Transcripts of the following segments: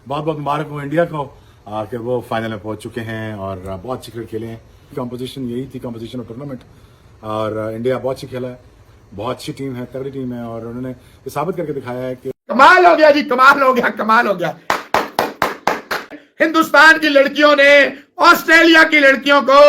बहुत बहुत मुबारक हो इंडिया को कि वो फाइनल में पहुंच चुके हैं और बहुत अच्छी क्रिकेट खेले हैं। कंपोजिशन यही थी, कंपोजिशन ऑफ टूर्नामेंट, और इंडिया बहुत अच्छी खेला है, बहुत अच्छी टीम है, तगड़ी टीम है, और उन्होंने ये साबित करके दिखाया है कि कमाल हो गया जी, कमाल हो गया, कमाल हो गया। हिंदुस्तान की लड़कियों ने ऑस्ट्रेलिया की लड़कियों को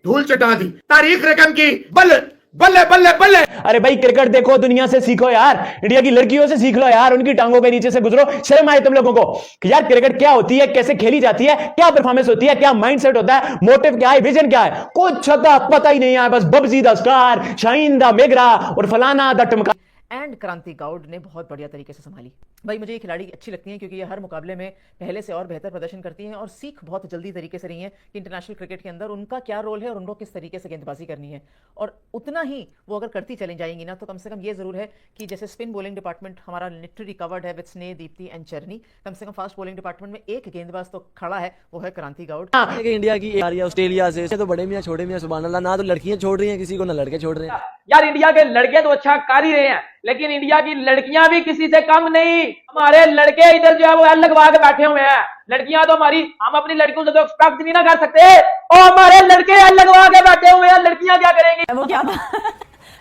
धूल चटा दी, तारीख रकम की। बल्ले बल्ले बल्ले बल्ले। अरे भाई क्रिकेट देखो, दुनिया से सीखो यार, इंडिया की लड़कियों से सीख लो यार, उनकी टांगों के नीचे से गुजरो। शर्म आए तुम लोगों को कि यार क्रिकेट क्या होती है, कैसे खेली जाती है, क्या परफॉर्मेंस होती है, क्या माइंडसेट होता है, मोटिव क्या है, विजन क्या है, कुछ पता ही नहीं है। बस बब्जी द स्टार, शाहीन द मेगरा और फलाना द टमका। एंड क्रांति गौड़ ने बहुत बढ़िया तरीके से संभाली। भाई मुझे ये खिलाड़ी अच्छी लगती हैं क्योंकि ये हर मुकाबले में पहले से और बेहतर प्रदर्शन करती हैं और सीख बहुत जल्दी तरीके से रही हैं कि इंटरनेशनल क्रिकेट के अंदर उनका क्या रोल है और उनको किस तरीके से गेंदबाजी करनी है। और उतना ही वो अगर करती चली जाएंगी ना, तो कम से कम ये जरूर है कि जैसे स्पिन बॉलिंग डिपार्टमेंट हमारा लिटरली कवर्ड है विद स्नेह, दीप्ति एंड चरनी, कम से कम फास्ट बॉलिंग डिपार्टमेंट में एक गेंदबाज तो खड़ा है, वो है क्रांति गौड़। इंडिया की आ रही है ऑस्ट्रेलिया से, तो बड़े मियाँ छोटे मियाँ सुभान अल्लाह, ना तो लड़कियां छोड़ रही हैं किसी को, ना लड़के छोड़ रहे हैं। यार इंडिया के लड़के तो अच्छा कर ही रहे हैं, लेकिन इंडिया की लड़कियां भी किसी से कम नहीं। हमारे लड़के इधर जो है वो एल लगवा के बैठे हुए हैं, लड़कियां तो हमारी, हम अपनी लड़कियों से तो एक्सपेक्ट नहीं ना कर सकते, और हमारे लड़के एल लगवा के बैठे हुए हैं, लड़कियां क्या करेंगी? वो क्या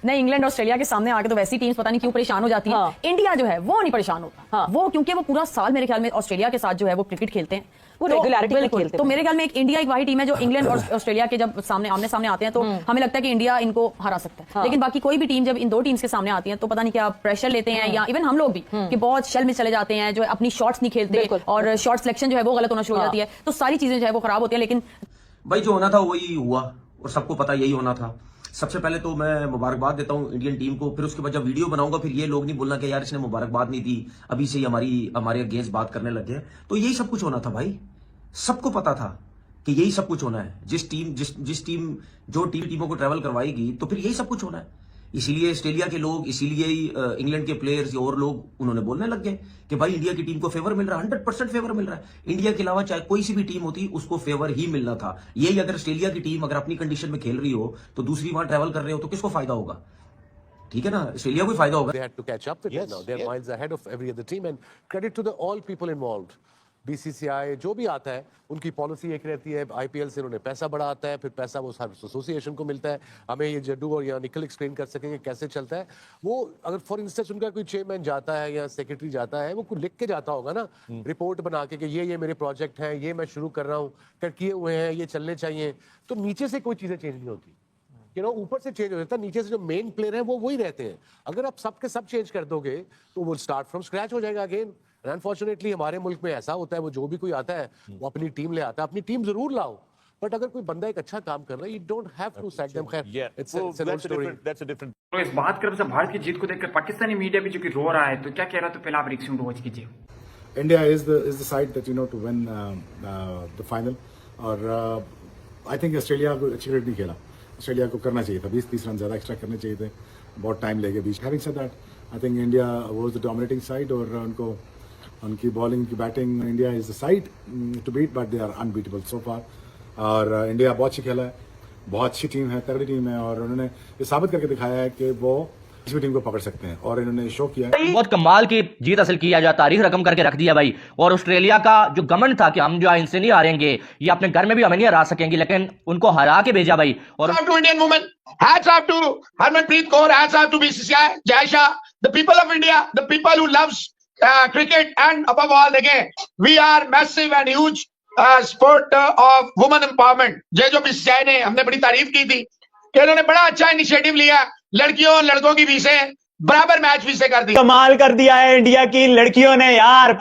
नहीं, इंग्लैंड ऑस्ट्रेलिया के सामने आके तो वैसी टीम्स पता नहीं क्यों परेशान हो जाती है। हाँ। इंडिया जो है वो नहीं परेशान होता। हाँ। वो क्योंकि वो पूरा साल मेरे ख्याल में ऑस्ट्रेलिया के साथ जो है वो क्रिकेट खेलते हैं, वो रेगुलरिटी में खेलते हैं। तो मेरे ख्याल में एक इंडिया एक वही टीम है जो इंग्लैंड और ऑस्ट्रेलिया के जब सामने आमने सामने आते हैं तो हमें लगता है कि इंडिया इनको हरा सकता है। हाँ। लेकिन बाकी कोई भी टीम जब इन दो टीम्स के सामने आती है तो पता नहीं क्या प्रेशर लेते हैं, या इवन हम लोग भी कि बहुत शल में चले जाते हैं, जो अपनी शॉट्स नहीं खेलते और शॉट सिलेक्शन जो है वो गलत होना शुरू हो जाती है, तो सारी चीजें जो है वो खराब होती है। लेकिन भाई जो होना था वही हुआ और सबको पता यही होना था। सबसे पहले तो मैं मुबारकबाद देता हूं इंडियन टीम को, फिर उसके बाद जब वीडियो बनाऊंगा फिर ये लोग नहीं बोलना कि यार इसने मुबारकबाद नहीं दी, अभी से ही हमारे अगेंस्ट बात करने लग गए। तो यही सब कुछ होना था भाई, सबको पता था कि यही सब कुछ होना है। जिस टीम जो टीमों को ट्रैवल करवाएगी तो फिर यही सब कुछ होना है। इसीलिए ऑस्ट्रेलिया के लोग, इसीलिए इंग्लैंड के प्लेयर्स और लोग उन्होंने बोलने लग गए कि भाई इंडिया की टीम को फेवर मिल रहा है, 100% फेवर मिल रहा है। इंडिया के अलावा चाहे कोई सी भी टीम होती उसको फेवर ही मिलना था। यही अगर ऑस्ट्रेलिया की टीम अगर अपनी कंडीशन में खेल रही हो तो दूसरी वहां ट्रैवल कर रहे हो तो किसको फायदा होगा? ठीक है ना, ऑस्ट्रेलिया को फायदा होगा। They had to catch up with it now. They're miles ahead of every other team, and credit to the all people involved. BCCI जो भी आता है उनकी पॉलिसी एक रहती है, IPL से उन्होंने पैसा बड़ा आता है, फिर पैसा वो हर एसोसिएशन को मिलता है। हमें ये जड्डू और या निखिल एक्सप्लेन कर सकेंगे कैसे चलता है वो। अगर फॉर इंस्टेंस उनका कोई चेयरमैन जाता है या सेक्रेटरी जाता है, वो कुछ लिख के जाता होगा ना, रिपोर्ट बना के कि ये मेरे प्रोजेक्ट हैं, ये मैं शुरू कर रहा हूँ, कर किए हुए हैं, ये चलने चाहिए। तो नीचे से कोई चीजें चेंज नहीं होती, ऊपर से चेंज हो जाता है, नीचे से जो मेन प्लेयर है वो वही रहते हैं। अगर आप सबके सब चेंज कर दोगे तो वो स्टार्ट फ्रॉम स्क्रैच हो जाएगा अगेन। अनफॉर्चुनेटली हमारे मुल्क में ऐसा होता है, वो जो भी कोई आता है वो अपनी टीम ले आता है। अपनी टीम जरूर लाओ, बट अगर कोई बंदा एक अच्छा काम कर रहा है, you don't have to sack them. खैर इट्स अ डिफरेंट। तो इस बात कर भारत की जीत को देखकर पाकिस्तानी मीडिया भी जो कि रो रहा है, तो क्या कह रहा है? तो पहले आप रिएक्शन रोज कीजिए। India is the side that to win the final, और आई थिंक ऑस्ट्रेलिया को अच्छी क्रिकेट नहीं खेला, ऑस्ट्रेलिया को करना चाहिए था, 20-30 रन ज्यादा एक्स्ट्रा करने चाहिए थे, बहुत टाइम लेके बीच। Having said that, I think India was the dominating side, और उनको उनकी बॉलिंग की batting, India is the side to beat, but they are unbeatable so far. और इंडिया बहुत अच्छी खेला है, बहुत अच्छी टीम है, तगड़ी टीम है, और उन्होंने ये साबित करके दिखाया है कि वो किसी भी टीम को पकड़ सकते हैं, और इन्होंने शो किया है। बहुत कमाल की जीत हासिल किया, जो तारीख रकम करके रख दिया भाई। और ऑस्ट्रेलिया का जो घमंड था कि हम जो इनसे नहीं हारेंगे, ये अपने घर में भी हमें नहीं हरा सकेंगे, लेकिन उनको हरा के भेजा भाई। और Indian women, hats off to Harmanpreet Kaur, hats off to BCCI, Jai Shah, the people of India, the people who loves cricket, and above all again we are massive and huge sport of women empowerment। जो BCCI ने, हमने बड़ी तारीफ की थी कि इन्होंने बड़ा अच्छा इनिशिएटिव लिया, लड़कियों और लड़कों की वीसे बराबर मैच वीसे कर दी। कमाल कर दिया है इंडिया की लड़कियों ने यार।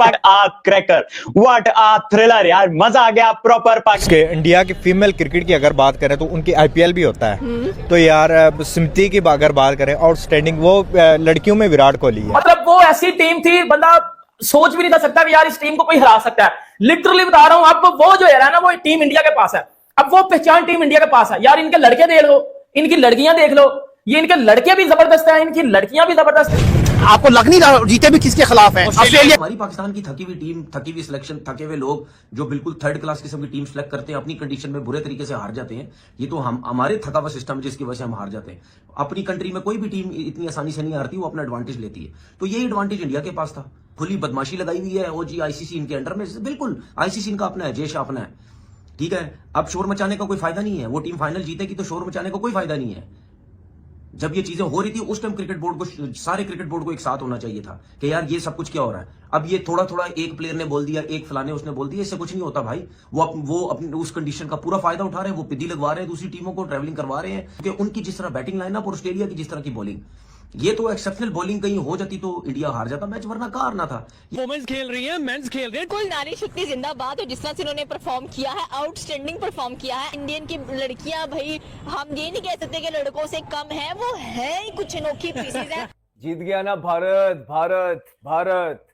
क्रैकर, व्हाट आ थ्रिलर यार, मजा आ गया प्रॉपर। इंडिया की फीमेल क्रिकेट की अगर बात करें तो उनकी IPL भी होता है, तो यार स्मृति की अगर बात करें आउटस्टैंडिंग, वो लड़कियों में विराट कोहली है। मतलब वो ऐसी टीम थी, बंदा सोच भी नहीं था सकता कि यार इस टीम को कोई हरा सकता है। लिटरली बता रहा हूं, अब वो जो है ना, वो टीम इंडिया के पास है। अब वो पहचान टीम इंडिया के पास है यार। इनके लड़के देख लो, इनकी लड़कियां देख लो, ये इनके लड़के भी जबरदस्त है, इनकी लड़कियां भी जबरदस्त है। आपको लग नहीं रहा जीते भी किसके खिलाफ है? ऑस्ट्रेलिया। हमारी पाकिस्तान की थकी हुई टीम, थकी हुई सिलेक्शन, थके हुए लोग जो बिल्कुल थर्ड क्लास किस्म की टीम सेलेक्ट करते हैं, अपनी कंडीशन में बुरे तरीके से हार जाते हैं। ये तो हमारे थका हुआ सिस्टम जिसकी वजह से हम हार जाते हैं। अपनी कंट्री में कोई भी टीम इतनी आसानी से नहीं हारती, वो अपना एडवांटेज लेती है। तो यही एडवांटेज इंडिया के पास था। खुली बदमाशी लगाई हुई है, ओजी आईसीसी इनके अंडर में, बिल्कुल आईसीसी इनका अपना है, जय शाह अपना है, ठीक है। अब शोर मचाने का कोई फायदा नहीं है, वो टीम फाइनल जीतेगी तो शोर मचाने का कोई फायदा नहीं है। जब ये चीजें हो रही थी उस टाइम क्रिकेट बोर्ड को, सारे क्रिकेट बोर्ड को एक साथ होना चाहिए था कि यार ये सब कुछ क्या हो रहा है। अब ये थोड़ा थोड़ा एक प्लेयर ने बोल दिया, एक फलाने उसने बोल दिया, इससे कुछ नहीं होता भाई। वो अपने उस कंडीशन का पूरा फायदा उठा रहे हैं, वो पिदी लगवा रहे हैं दूसरी टीमों को, ट्रैवलिंग करवा रहे हैं। क्योंकि उनकी जिस तरह बैटिंग लाइनअप और ऑस्ट्रेलिया की जिस तरह की बॉलिंग, ये तो एक्सेप्शनल बॉलिंग कहीं हो जाती तो इंडिया हार जाता मैच, वरना कहाँ हारना था। वुमेन्स खेल रही है, मेंस खेल रहे हैं, कोई नारी शक्ति जिंदाबाद। और जिस तरह से उन्होंने परफॉर्म किया है, आउटस्टैंडिंग परफॉर्म किया है। इंडियन की लड़कियां भाई, हम ये नहीं कह सकते कि लड़कों से कम है, वो है ही कुछ अनोखी पीसेज है। जीत गया ना भारत, भारत, भारत।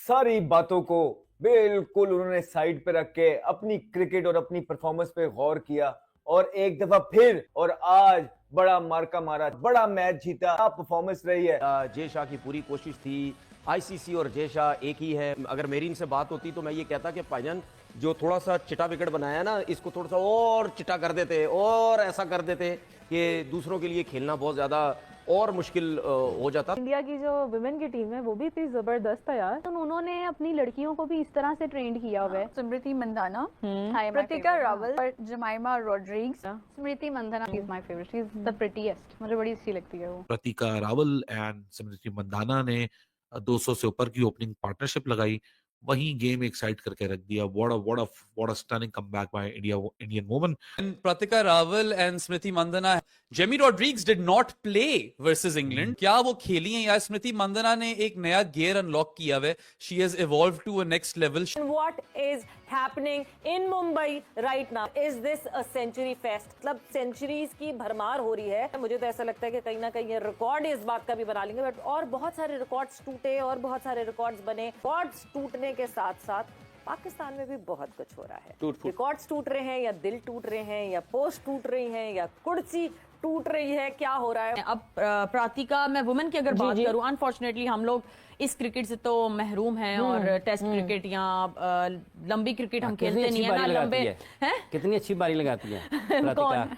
सारी बातों को बिल्कुल उन्होंने साइड पे रख के अपनी क्रिकेट और अपनी परफॉर्मेंस पे गौर किया और एक दफा फिर और आज बड़ा मार्का मारा, बड़ा मैच जीता, परफॉर्मेंस रही है। जय शाह की पूरी कोशिश थी, आईसीसी और जय शाह एक ही है। अगर मेरी इनसे बात होती तो मैं ये कहता कि भाईजान जो थोड़ा सा चिटा विकेट बनाया ना, इसको थोड़ा सा और चिटा कर देते और ऐसा कर देते कि दूसरों के लिए खेलना बहुत ज्यादा और मुश्किल हो जाता। इंडिया की जो वुमेन की टीम है वो भी इतनी जबरदस्त है यार। तो उन्होंने अपनी लड़कियों को भी इस तरह से ट्रेंड किया हुआ है। स्मृति मंदाना, प्रतिका रावल और Jemimah Rodrigues. Smriti Mandhana is my favourite, she is the prettiest, मुझे बड़ी अच्छी लगती है वो। प्रतिका रावल एंड स्मृति मंदाना ने 200 से ऊपर की ओपनिंग पार्टनरशिप लगाई, वहीं गेम एक साइड करके रख दिया। What a stunning comeback by Indian women. Pratika Rawal and Smriti Mandhana. Jemmy Rodrigues did not play versus England. क्या वो खेली हैं यार? स्मृति मंदना ने एक नया गियर अनलॉक किया है। She has evolved to a next level. What is happening in Mumbai right now? Is this a century fest? मतलब सेंचुरीज की भरमार हो रही है। मुझे तो ऐसा लगता है कि कहीं ना कहीं ये रिकॉर्ड इस बात का भी बना लेंगे। बट और बहुत सारे रिकॉर्ड्स टूटे और बहुत सारे रिकॉर्ड्स बने। रिकॉर्ड्स टूटने के साथ साथ पाकिस्तान में भी बहुत कुछ हो रहा है। रिकॉर्ड्स टूट रहे हैं या दिल टूट रहे हैं या पोस्ट टूट रही हैं या कुर्सी टूट रही है, क्या हो रहा है? अब प्रातिका, मैं वुमेन की अगर बात करूं, अनफॉर्चुनेटली हम लोग इस क्रिकेट से तो महरूम हैं और टेस्ट क्रिकेट या लंबी क्रिकेट हम खेलते नहीं है ना। लंबे हैं, कितनी अच्छी बारी लगाती है कौन?